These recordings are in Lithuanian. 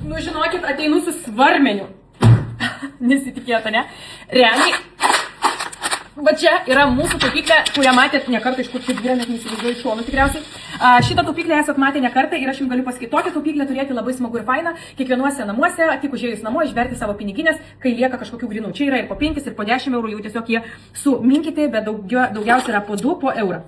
Nu, žinokit, ateinu su svarmeniu. Nesitikėta, ne? Realiai, va čia yra mūsų taupyklė, kurią matėt ne kartą, iš kur čia vyra, net neįsivaizduoju iš šonų tikriausiai. Šitą taupyklę esat matę ne kartą ir aš jums galiu pasakyti, tokią taupyklę turėti labai smagu ir faina, kiekvienuose namuose, tik užėjus namo, išberti savo piniginės, kai lieka kažkokių grinų. Čia yra ir po 5 ir po 10 eurų, jau tiesiog jie suminkyti, bet daugiausia yra po 2, po eurą.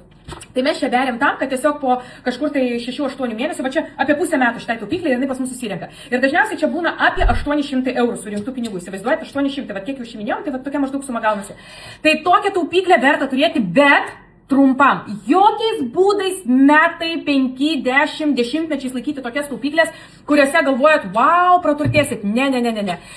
Tai mes čia beriam tam, kad tiesiog po kažkur tai 6-8 mėnesių, va čia apie pusę metų šitai taupyklė ir jinai pas mus susirenka. Ir dažniausiai čia būna apie 800 eurų surinktų pinigų. Įsivaizduojate, 800, va kiek jau šiminėjom, tai va tokia maždaug suma gaunasi. Tai tokią taupyklę verta turėti, bet trumpam. Jokiais būdais metai, 5, 10, 10 laikyti tokias taupyklės, kuriuose galvojat, wow, praturtėsit. Ne.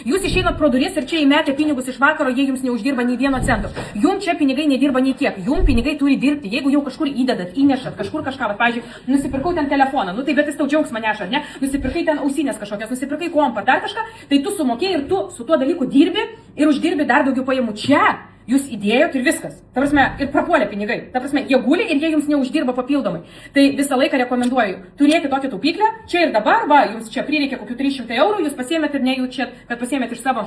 Jūs išeinat pro duris ir čia įmetę pinigus iš vakaro, jie jums neuždirba nei 1 cento. Jums čia pinigai nedirba nei kiek. Jums pinigai turi dirbti. Jeigu jau kažkur įdedat, įnešat, kažkur kažką, va, pavyzdžiui, nusipirkau ten telefoną, nu tai bet jis tau džiaugsmą neša, ne? Nusipirkai ten ausinės kažkokias, nusipirkai kompą, dar kažką, tai tu sumokėjai ir tu su tuo dalyku dirbi ir uždirbi dar daugiau pajamų. Čia jūs įdėjot ir viskas. Ta prasme, ir prapuolė pinigai. Ta prasme, jie guli ir jie jums neuždirba papildomai. Tai visą laiką rekomenduoju turėti tokią taupyklę. Čia ir dabar, va, jums čia prireikia kokių 300 eurų, jūs pasiėmėt ir nejaučiat, kad pasiėmėt iš savo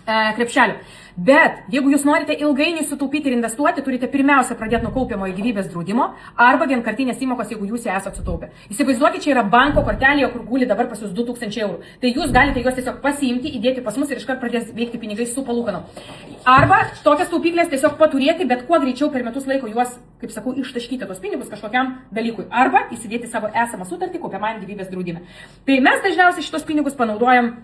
krepšelio. Bet jeigu jūs norite ilgainiui sutaupyti ir investuoti, turite pirmiausia pradėti nuo kaupiamojo gyvybės draudimo arba vienkartinės įmokos, jeigu jūs ją esate sutaupę. Įsivaizduokit, čia yra banko kortelėje, kur guli dabar pas jūs 2000 eurų. Tai jūs galite juos tiesiog pasiimti, įdėti pas mus ir iškart pradės veikti pinigai su palūkanom. Arba tokias taupyklės tiesiog paturėti, bet kuo greičiau per metus laiko juos, kaip sakau, ištaškyti tos pinigus kažkokiam dalykui. Arba įsidėti savo esamą sutartį kaupiamajam gyvybės draudime. Tai mes dažniausiai šitos pinigus panaudojam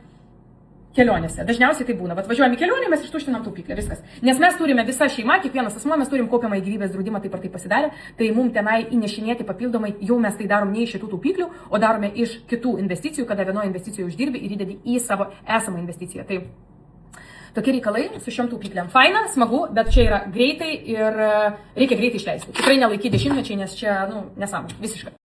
kelionėse. Dažniausiai tai būna. Važiuojame į kelionę, mes ištuštinam taupyklę, viskas. Nes mes turime visą šeimą, kiekvienas asmuo, mes turim kaupiamą į gyvybės draudimą, taip ar tai pasidarė, tai mums tenai įnešinėti papildomai, jau mes tai darom ne iš šitų taupyklių, o darome iš kitų investicijų, kada vienoje investicijoje uždirbi ir įdedi į savo esamą investiciją. Tai tokie reikalai su šiom taupyklėm. Faina, smagu, bet čia yra greitai ir reikia greitai išleisti. Tikrai nelaikyti 10 mečiai, nes čia, nesąmonė, visiškai.